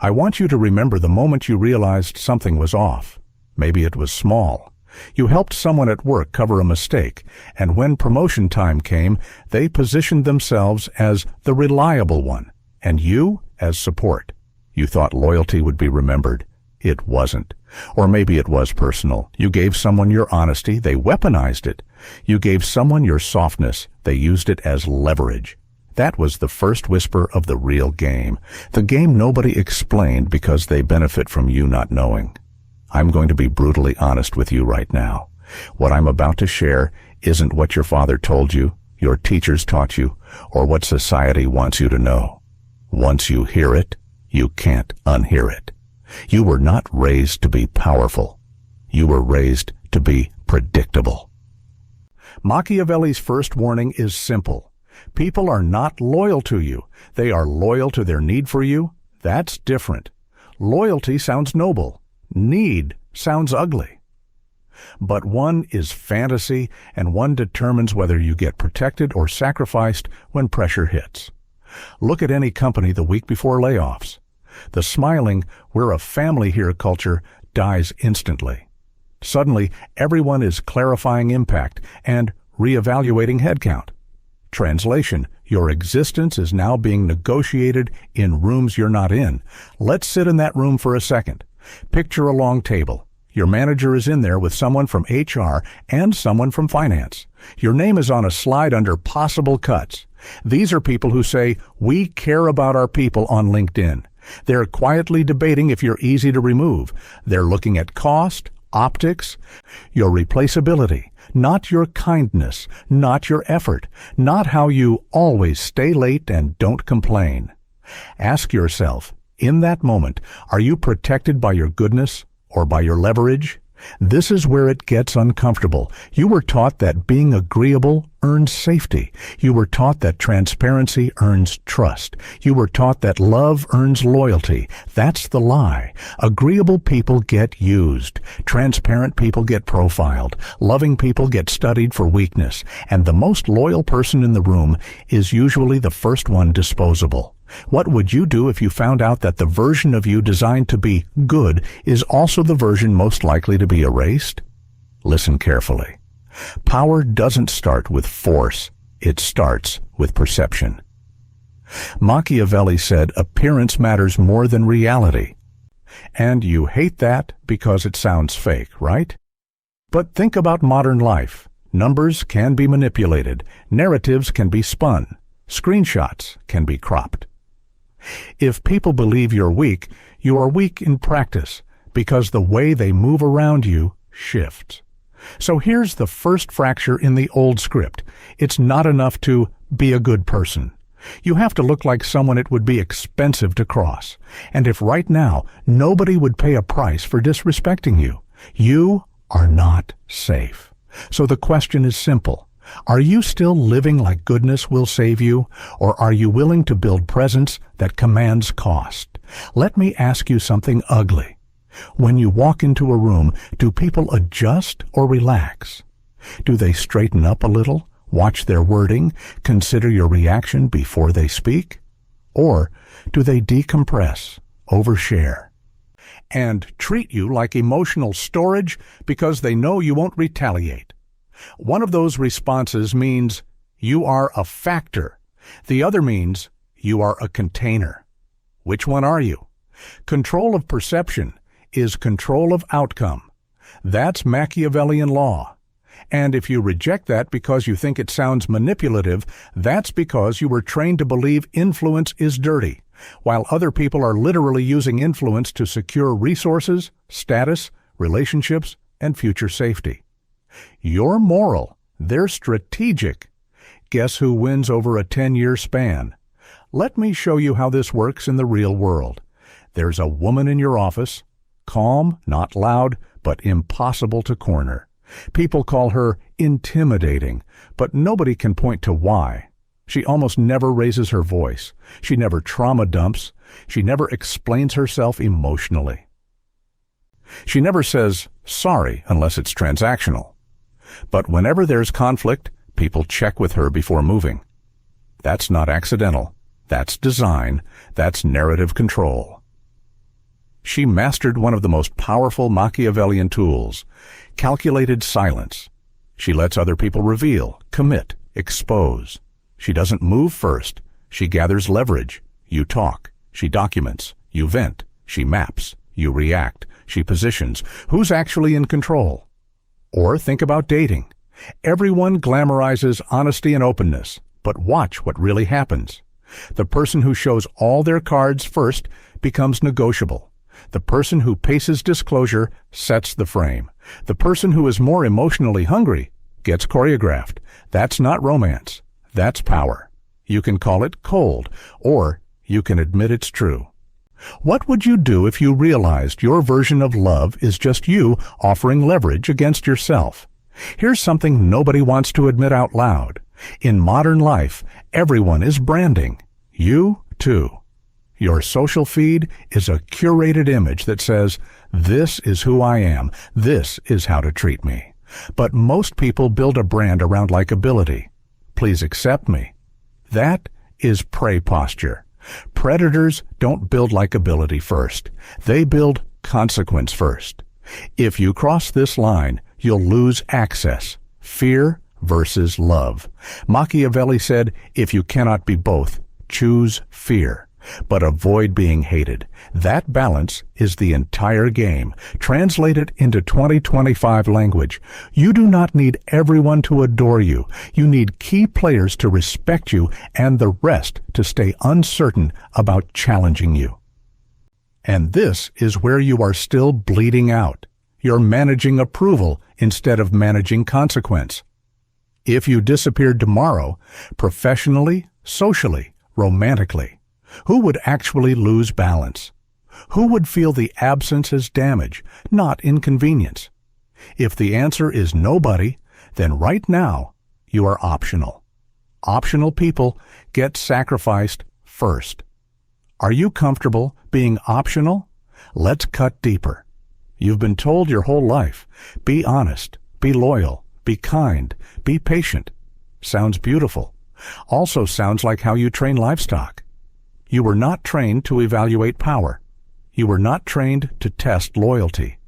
I want you to remember the moment you realized something was off. Maybe it was small. You helped someone at work cover a mistake, and when promotion time came, they positioned themselves as the reliable one, and you as support. You thought loyalty would be remembered. It wasn't. Or maybe it was personal. You gave someone your honesty, they weaponized it. You gave someone your softness, they used it as leverage. That was the first whisper of the real game. The game nobody explained because they benefit from you not knowing. I'm going to be brutally honest with you right now. What I'm about to share isn't what your father told you, your teachers taught you, or what society wants you to know. Once you hear it, you can't unhear it. You were not raised to be powerful. You were raised to be predictable. Machiavelli's first warning is simple. People are not loyal to you. They are loyal to their need for you. That's different. Loyalty sounds noble. Need sounds ugly. But one is fantasy, and one determines whether you get protected or sacrificed when pressure hits. Look at any company the week before layoffs. The smiling, we're a family here culture dies instantly. Suddenly, everyone is clarifying impact and reevaluating headcount. Translation, your existence is now being negotiated in rooms you're not in. Let's sit in that room for a second. Picture a long table. Your manager is in there with someone from HR and someone from finance. Your name is on a slide under possible cuts. These are people who say, "We care about our people" on LinkedIn. They're quietly debating if you're easy to remove. They're looking at cost, optics, your replaceability, not your kindness, not your effort, not how you always stay late and don't complain. Ask yourself, in that moment, are you protected by your goodness or by your leverage? This is where it gets uncomfortable. You were taught that being agreeable earns safety. You were taught that transparency earns trust. You were taught that love earns loyalty. That's the lie. Agreeable people get used. Transparent people get profiled. Loving people get studied for weakness. And the most loyal person in the room is usually the first one disposable. What would you do if you found out that the version of you designed to be good is also the version most likely to be erased? Listen carefully. Power doesn't start with force. It starts with perception. Machiavelli said appearance matters more than reality. And you hate that because it sounds fake, right? But think about modern life. Numbers can be manipulated. Narratives can be spun. Screenshots can be cropped. If people believe you're weak, you are weak in practice because the way they move around you shifts. So here's the first fracture in the old script. It's not enough to be a good person. You have to look like someone it would be expensive to cross. And if right now nobody would pay a price for disrespecting you, you are not safe. So the question is simple. Are you still living like goodness will save you, or are you willing to build presence that commands cost? Let me ask you something ugly. When you walk into a room, do people adjust or relax? Do they straighten up a little, watch their wording, consider your reaction before they speak? Or do they decompress, overshare, and treat you like emotional storage because they know you won't retaliate? One of those responses means you are a factor. The other means you are a container. Which one are you? Control of perception is control of outcome. That's Machiavellian law. And if you reject that because you think it sounds manipulative, that's because you were trained to believe influence is dirty, while other people are literally using influence to secure resources, status, relationships, and future safety. You're moral. They're strategic. Guess who wins over a 10-year span? Let me show you how this works in the real world. There's a woman in your office, calm, not loud, but impossible to corner. People call her intimidating, but nobody can point to why. She almost never raises her voice. She never trauma dumps. She never explains herself emotionally. She never says sorry unless it's transactional. But whenever there's conflict, people check with her before moving. That's not accidental. That's design. That's narrative control. She mastered one of the most powerful Machiavellian tools, calculated silence. She lets other people reveal, commit, expose. She doesn't move first. She gathers leverage. You talk. She documents. You vent. She maps. You react. She positions. Who's actually in control? Or think about dating. Everyone glamorizes honesty and openness, but watch what really happens. The person who shows all their cards first becomes negotiable. The person who paces disclosure sets the frame. The person who is more emotionally hungry gets choreographed. That's not romance. That's power. You can call it cold, or you can admit it's true. What would you do if you realized your version of love is just you offering leverage against yourself? Here's something nobody wants to admit out loud. In modern life, everyone is branding. You, too. Your social feed is a curated image that says, "This is who I am. This is how to treat me." But most people build a brand around likability. Please accept me. That is prey posture. Predators don't build likability first. They build consequence first. If you cross this line, you'll lose access. Fear versus love. Machiavelli said, if you cannot be both, choose fear, but avoid being hated. That balance is the entire game. Translate it into 2025 language. You do not need everyone to adore you. You need key players to respect you and the rest to stay uncertain about challenging you. And this is where you are still bleeding out. You're managing approval instead of managing consequence. If you disappeared tomorrow, professionally, socially, romantically, who would actually lose balance? Who would feel the absence as damage, not inconvenience? If the answer is nobody, then right now you are optional. Optional people get sacrificed first. Are you comfortable being optional? Let's cut deeper. You've been told your whole life, be honest, be loyal, be kind, be patient. Sounds beautiful. Also sounds like how you train livestock. You were not trained to evaluate power. You were not trained to test loyalty.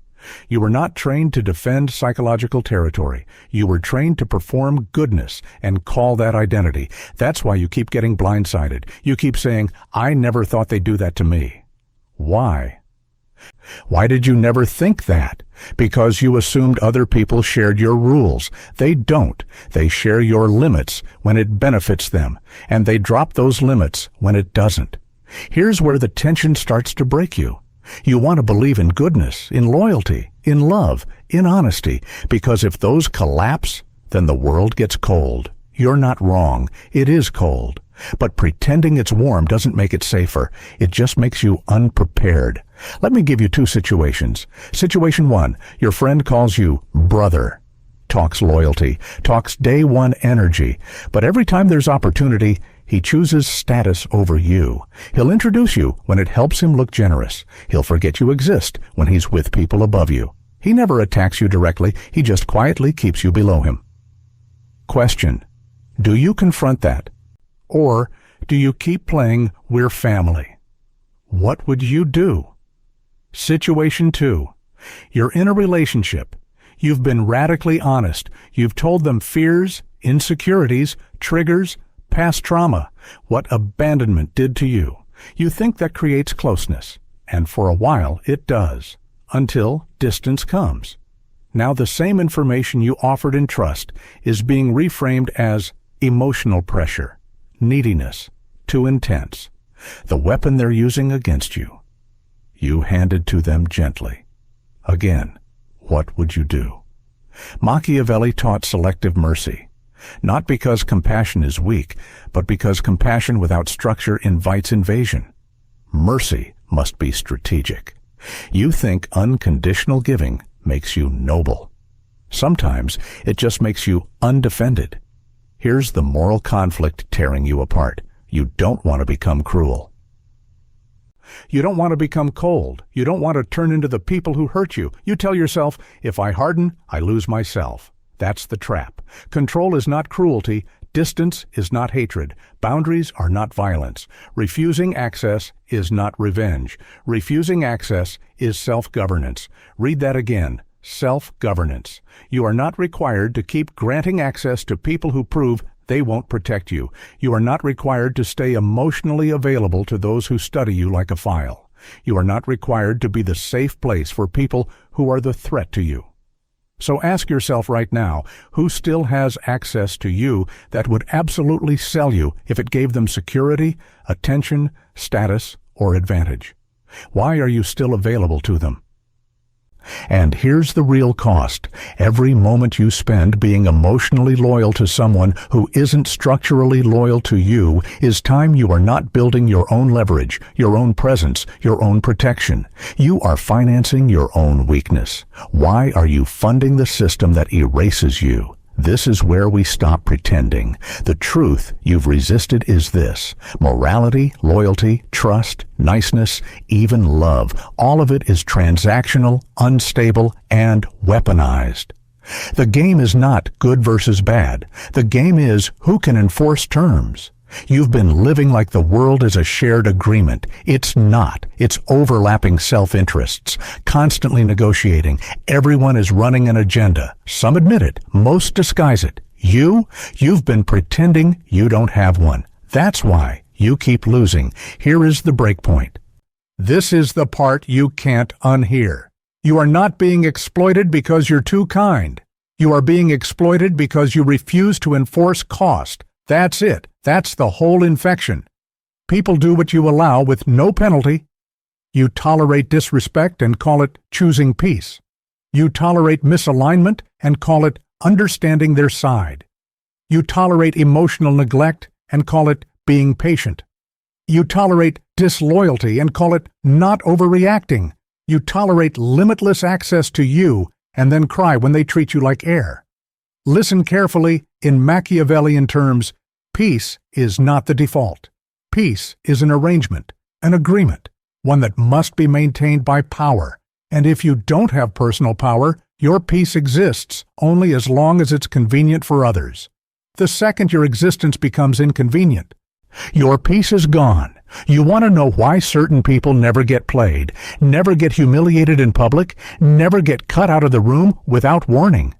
You were not trained to defend psychological territory. You were trained to perform goodness and call that identity. That's why you keep getting blindsided. You keep saying, I never thought they'd do that to me. Why? Why did you never think that? Because you assumed other people shared your rules. They don't. They share your limits when it benefits them, and they drop those limits when it doesn't. Here's where the tension starts to break you. You want to believe in goodness, in loyalty, in love, in honesty, because if those collapse, then the world gets cold. You're not wrong. It is cold. But pretending it's warm doesn't make it safer. It just makes you unprepared. Let me give you two situations. Situation one, your friend calls you brother, talks loyalty, talks day one energy, but every time there's opportunity, he chooses status over you. He'll introduce you when it helps him look generous. He'll forget you exist when he's with people above you. He never attacks you directly. He just quietly keeps you below him. Question: do you confront that? Or do you keep playing we're family? What would you do? Situation two. You're in a relationship. You've been radically honest. You've told them fears, insecurities, triggers, past trauma, what abandonment did to you. You think that creates closeness, and for a while it does, until distance comes. Now the same information you offered in trust is being reframed as emotional pressure, neediness, too intense, the weapon they're using against you. You hand it to them gently. Again, what would you do? Machiavelli taught selective mercy, not because compassion is weak, but because compassion without structure invites invasion. Mercy must be strategic. You think unconditional giving makes you noble. Sometimes it just makes you undefended. Here's the moral conflict tearing you apart. You don't want to become cruel. You don't want to become cold. You don't want to turn into the people who hurt you. You tell yourself, if I harden, I lose myself. That's the trap. Control is not cruelty. Distance is not hatred. Boundaries are not violence. Refusing access is not revenge. Refusing access is self-governance. Read that again. Self-governance. You are not required to keep granting access to people who prove they won't protect you. You are not required to stay emotionally available to those who study you like a file. You are not required to be the safe place for people who are the threat to you. So ask yourself right now, who still has access to you that would absolutely sell you if it gave them security, attention, status, or advantage? Why are you still available to them? And here's the real cost. Every moment you spend being emotionally loyal to someone who isn't structurally loyal to you is time you are not building your own leverage, your own presence, your own protection. You are financing your own weakness. Why are you funding the system that erases you? This is where we stop pretending. The truth you've resisted is this: morality, loyalty, trust, niceness, even love. All of it is transactional, unstable, and weaponized. The game is not good versus bad. The game is who can enforce terms. You've been living like the world is a shared agreement. It's not. It's overlapping self-interests, constantly negotiating. Everyone is running an agenda. Some admit it. Most disguise it. You've been pretending you don't have one. That's why you keep losing. Here is the breakpoint. This is the part you can't unhear. You are not being exploited because you're too kind. You are being exploited because you refuse to enforce cost. That's it. That's the whole infection. People do what you allow with no penalty. You tolerate disrespect and call it choosing peace. You tolerate misalignment and call it understanding their side. You tolerate emotional neglect and call it being patient. You tolerate disloyalty and call it not overreacting. You tolerate limitless access to you and then cry when they treat you like air. Listen carefully. In Machiavellian terms, peace is not the default. Peace is an arrangement, an agreement, one that must be maintained by power. And if you don't have personal power, your peace exists only as long as it's convenient for others. The second your existence becomes inconvenient, your peace is gone. You want to know why certain people never get played, never get humiliated in public, never get cut out of the room without warning?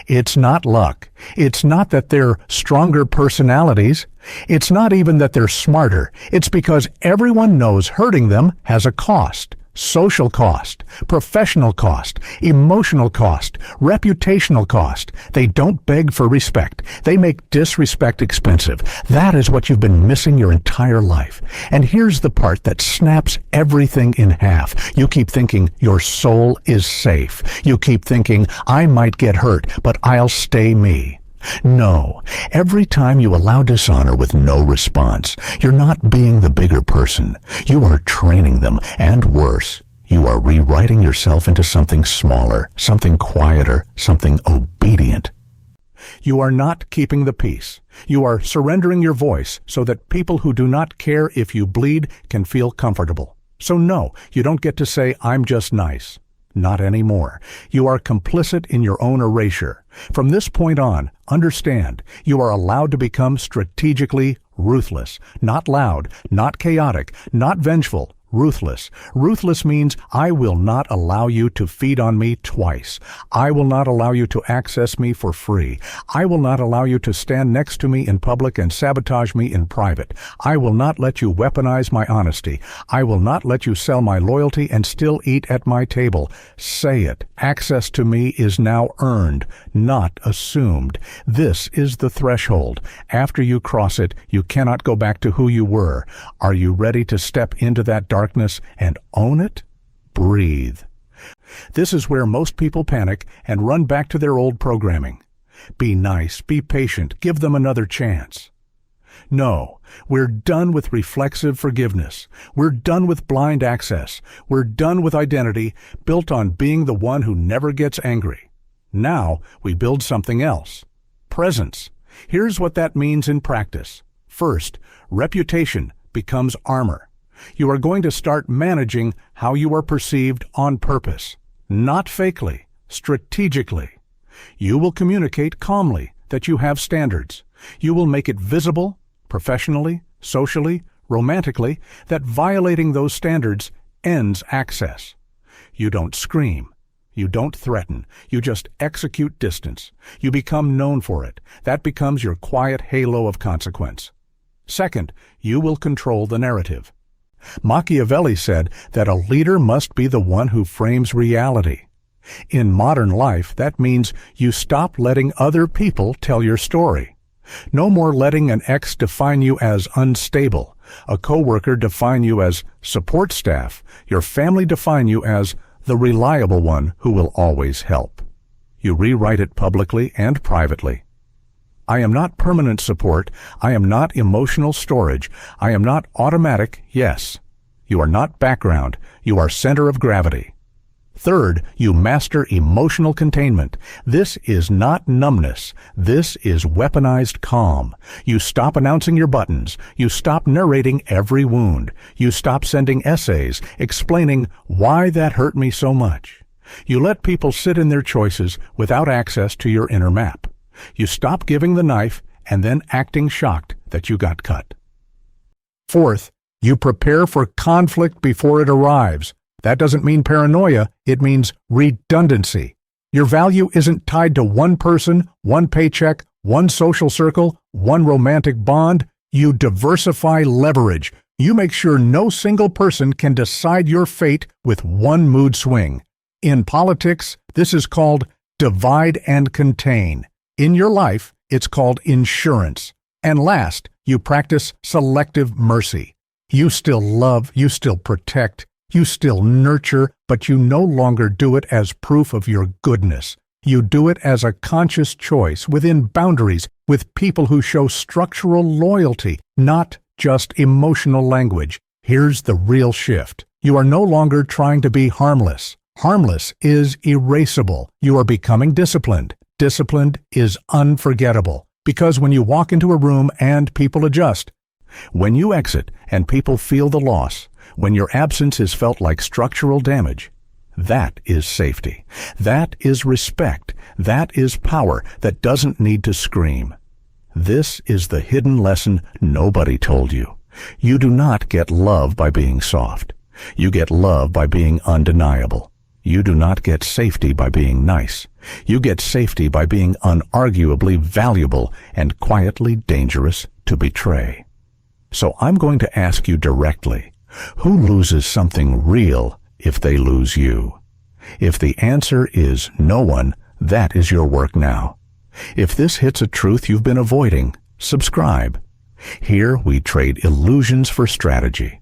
It's not luck. It's not that they're stronger personalities. It's not even that they're smarter. It's because everyone knows hurting them has a cost. Social cost, professional cost, emotional cost, reputational cost. They don't beg for respect. They make disrespect expensive. That is what you've been missing your entire life. And here's the part that snaps everything in half. You keep thinking your soul is safe. You keep thinking, I might get hurt, but I'll stay me. No. Every time you allow dishonor with no response, you're not being the bigger person. You are training them, and worse, you are rewriting yourself into something smaller, something quieter, something obedient. You are not keeping the peace. You are surrendering your voice so that people who do not care if you bleed can feel comfortable. So no, you don't get to say, I'm just nice. Not anymore. You are complicit in your own erasure. From this point on, understand, you are allowed to become strategically ruthless. Not loud, not chaotic, not vengeful. Ruthless. Ruthless means I will not allow you to feed on me twice. I will not allow you to access me for free. I will not allow you to stand next to me in public and sabotage me in private. I will not let you weaponize my honesty. I will not let you sell my loyalty and still eat at my table. Say it. Access to me is now earned, not assumed. This is the threshold. After you cross it, you cannot go back to who you were. Are you ready to step into that darkness and own it? Breathe. This is where most people panic and run back to their old programming. Be nice, be patient, give them another chance. No, we're done with reflexive forgiveness. We're done with blind access. We're done with identity built on being the one who never gets angry. Now we build something else. Presence. Here's what that means in practice. First, reputation becomes armor. You are going to start managing how you are perceived on purpose, not fakely, strategically. You will communicate calmly that you have standards. You will make it visible, professionally, socially, romantically, that violating those standards ends access. You don't scream. You don't threaten. You just execute distance. You become known for it. That becomes your quiet halo of consequence. Second, you will control the narrative. Machiavelli said that a leader must be the one who frames reality. In modern life, that means you stop letting other people tell your story. No more letting an ex define you as unstable, a coworker define you as support staff, your family define you as the reliable one who will always help. You rewrite it publicly and privately. I am not permanent support. I am not emotional storage. I am not automatic yes. You are not background. You are center of gravity. Third, you master emotional containment. This is not numbness. This is weaponized calm. You stop announcing your buttons. You stop narrating every wound. You stop sending essays explaining why that hurt me so much. You let people sit in their choices without access to your inner map. You stop giving the knife and then acting shocked that you got cut. Fourth, you prepare for conflict before it arrives. That doesn't mean paranoia, it means redundancy. Your value isn't tied to one person, one paycheck, one social circle, one romantic bond. You diversify leverage. You make sure no single person can decide your fate with one mood swing. In politics, this is called divide and contain. In your life, it's called insurance. And last, you practice selective mercy. You still love, you still protect, you still nurture, but you no longer do it as proof of your goodness. You do it as a conscious choice within boundaries with people who show structural loyalty, not just emotional language. Here's the real shift. You are no longer trying to be harmless. Harmless is erasable. You are becoming disciplined. Disciplined is unforgettable. Because when you walk into a room and people adjust, when you exit and people feel the loss, when your absence is felt like structural damage, that is safety. That is respect. That is power that doesn't need to scream. This is the hidden lesson nobody told you. You do not get love by being soft. You get love by being undeniable. You do not get safety by being nice. You get safety by being unarguably valuable and quietly dangerous to betray. So I'm going to ask you directly, who loses something real if they lose you? If the answer is no one, that is your work now. If this hits a truth you've been avoiding, subscribe. Here we trade illusions for strategy.